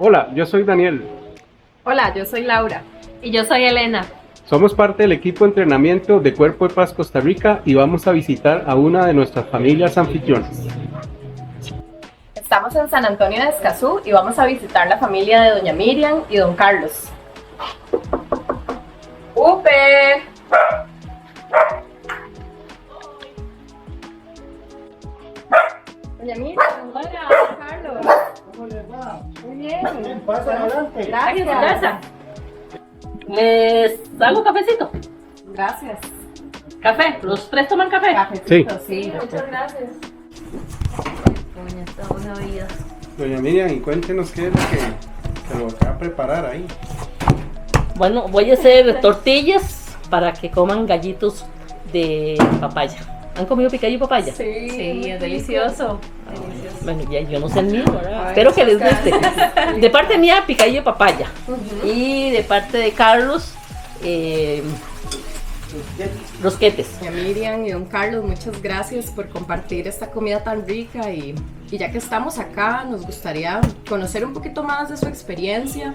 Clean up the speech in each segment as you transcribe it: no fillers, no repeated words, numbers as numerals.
Hola, yo soy Daniel. Hola, yo soy Laura. Y yo soy Elena. Somos parte del equipo de entrenamiento de Cuerpo de Paz Costa Rica y vamos a visitar a una de nuestras familias anfitrionas. Estamos en San Antonio de Escazú y vamos a visitar la familia de doña Miriam y don Carlos. ¡Upe! Doña Miriam, hola, don Carlos. ¿Cómo les va? Muy bien. Pasen adelante. Gracias. ¿Les hago cafecito? Gracias. ¿Café? ¿Los tres toman café? Cafecito, sí. Muchas gracias. Coño, está buena vida. Doña Miriam, y cuéntenos qué es lo que lo va a preparar ahí. Bueno, voy a hacer tortillas para que coman gallitos de papaya. ¿Han comido picadillo de papaya? Sí, es delicioso. Bueno, ya yo no sé el mío, ¿verdad? Ay, Espero que les muchas guste. De parte mía, picadillo de papaya. Y de parte de Carlos, rosquetes. Doña Miriam y don Carlos, muchas gracias por compartir esta comida tan rica y ya que estamos acá, nos gustaría conocer un poquito más de su experiencia.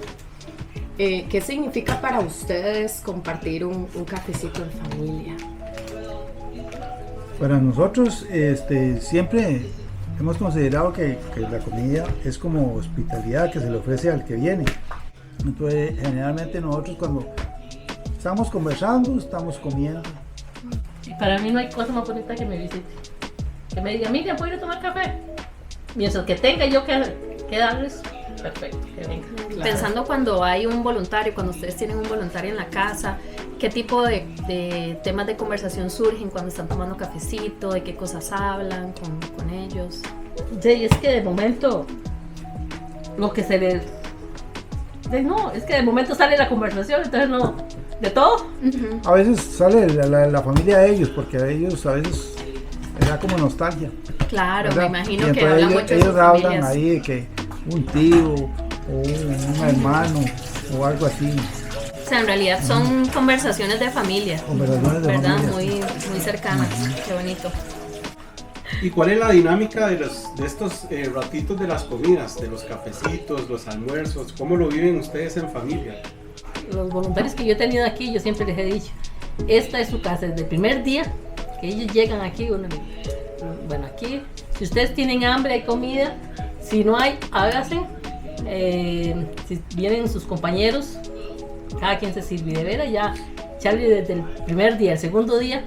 ¿Qué significa para ustedes compartir un cafecito en familia? Para nosotros siempre hemos considerado que la comida es como hospitalidad que se le ofrece al que viene. Entonces generalmente nosotros cuando estamos conversando, estamos comiendo. Y para mí no hay cosa más bonita que me visite. Que me diga, Miriam, ¿puedo ir a tomar café? Mientras que tenga yo que darles, perfecto, que venga. Claro. Pensando cuando hay un voluntario, cuando ustedes tienen un voluntario en la casa, ¿qué tipo de temas de conversación surgen cuando están tomando cafecito? ¿De qué cosas hablan con ellos? Sí, es que de momento lo que se les... No, es que de momento sale la conversación, entonces no... ¿De todo? A veces sale la familia de ellos porque a ellos a veces les da como nostalgia. Claro, ¿verdad? me imagino Y que entonces hablan ellos, mucho de sus ellos hablan familias. ahí de que un tío o un hermano o algo así. O sea, en realidad son conversaciones de familia, Conversaciones de ¿verdad? familia. Muy cercanas. Qué bonito. ¿Y cuál es la dinámica de estos ratitos de las comidas, de los cafecitos, los almuerzos? ¿Cómo lo viven ustedes en familia? Los voluntarios que yo he tenido aquí, yo siempre les he dicho, esta es su casa, desde el primer día que ellos llegan aquí, bueno, aquí, si ustedes tienen hambre, hay comida, si no hay, hágase, si vienen sus compañeros, cada quien se sirve, de veras, ya Charlie desde el primer día, el segundo día,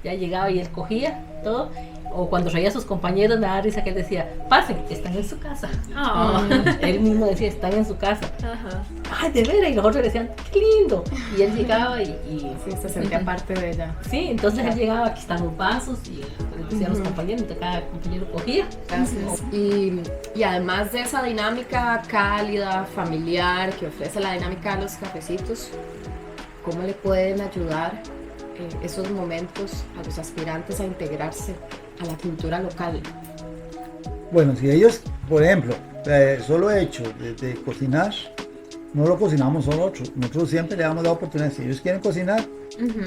ya llegaba y él cogía todo, o cuando traía a sus compañeros me daba risa que él decía, pasen, están en su casa. Oh. Él mismo decía, están en su casa. Ajá. Ay, de veras, y los otros decían, qué lindo. Y él llegaba y Sí, se sentía parte de ella. sí, entonces él llegaba, aquí están los vasos, y le decía a los compañeros, entonces cada compañero cogía. Gracias. Y además de esa dinámica cálida, familiar, que ofrece la dinámica de los cafecitos, ¿cómo le pueden ayudar esos momentos a los aspirantes a integrarse a la cultura local? Bueno, si ellos, por ejemplo, solo hecho de cocinar, no lo cocinamos nosotros siempre le damos la oportunidad, si ellos quieren cocinar,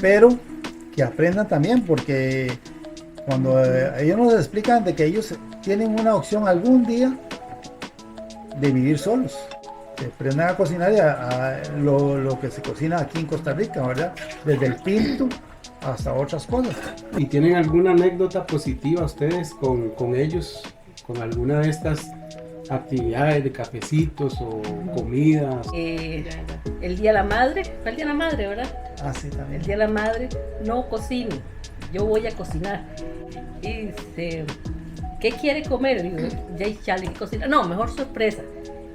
pero que aprendan también, porque cuando ellos nos explican de que ellos tienen una opción algún día de vivir solos, que aprendan a cocinar lo que se cocina aquí en Costa Rica, ¿verdad? Desde el pinto hasta otras cosas. ¿Y tienen alguna anécdota positiva ustedes con ellos, con alguna de estas actividades de cafecitos o comidas? El día de la madre, fue el día de la madre, ¿verdad? Así también. El día de la madre, no cocine, yo voy a cocinar. Y dice, ¿qué quiere comer? Digo, Jay Charlie, ¿qué cocina? No, mejor sorpresa.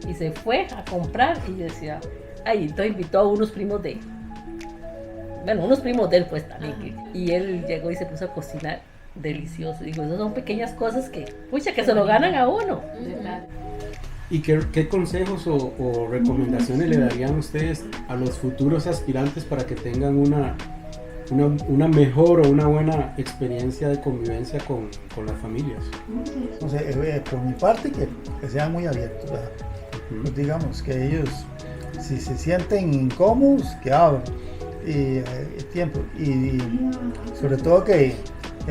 Y se fue a comprar y yo decía, ay, entonces invitó a unos primos de él pues también. Y él llegó y se puso a cocinar delicioso. Digo, esas son pequeñas cosas que, pucha, que se lo ganan a uno. ¿Y qué consejos o recomendaciones le darían ustedes a los futuros aspirantes para que tengan una mejor o una buena experiencia de convivencia con las familias? No sé, por mi parte que sean muy abiertos, ¿verdad? Pues digamos que ellos, si se sienten incómodos, que abran tiempo y sobre todo que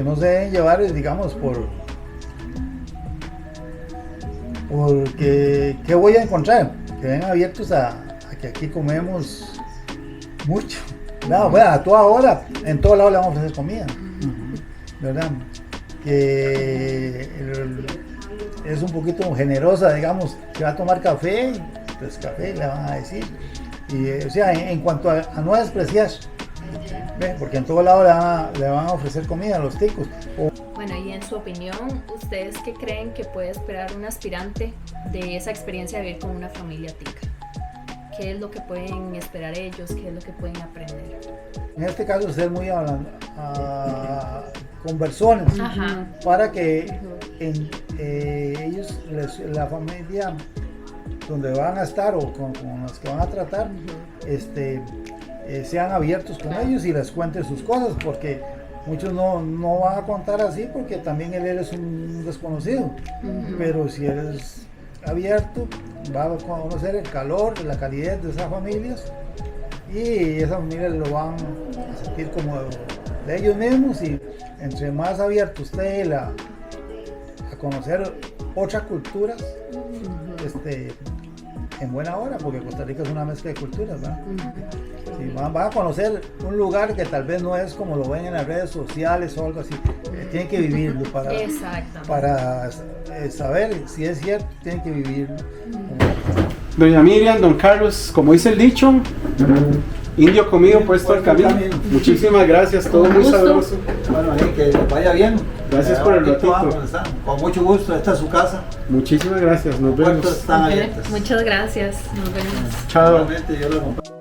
no se deben llevar, digamos, Porque, ¿qué voy a encontrar? Que ven abiertos a que aquí comemos mucho. No, bueno, a toda hora, en todo lado le vamos a ofrecer comida, ¿verdad? Que es un poquito generosa, digamos, que va a tomar café, pues café le van a decir. Y, o sea, en cuanto a no despreciar, ¿ve? Porque en todo lado le van a ofrecer comida a los ticos. Bueno, y en su opinión, ¿ustedes qué creen que puede esperar un aspirante de esa experiencia de vivir con una familia tica? ¿Qué es lo que pueden esperar ellos? ¿Qué es lo que pueden aprender? En este caso, ser muy conversones, para que ellos, la familia donde van a estar o con los que van a tratar, sean abiertos con ellos y les cuenten sus cosas, porque muchos no van a contar así porque también él es un desconocido, pero si él es abierto va a conocer el calor, la calidez de esas familias y esas familias lo van a sentir como de ellos mismos, y entre más abierto esté a conocer otras culturas, en buena hora, porque Costa Rica es una mezcla de culturas, ¿verdad? Sí, van a conocer un lugar que tal vez no es como lo ven en las redes sociales o algo así. Tienen que vivirlo para saber si es cierto, tienen que vivirlo. Doña Miriam, don Carlos, como dice el dicho, indio comido puesto al camino. Muchísimas gracias, todo muy sabroso. Bueno, que les vaya bien. Gracias por el ratito. Con mucho gusto, esta es su casa. Muchísimas gracias, nos Las puertas vemos. están abiertas. Muchas gracias, nos vemos. Chao. Realmente yo lo acompaño.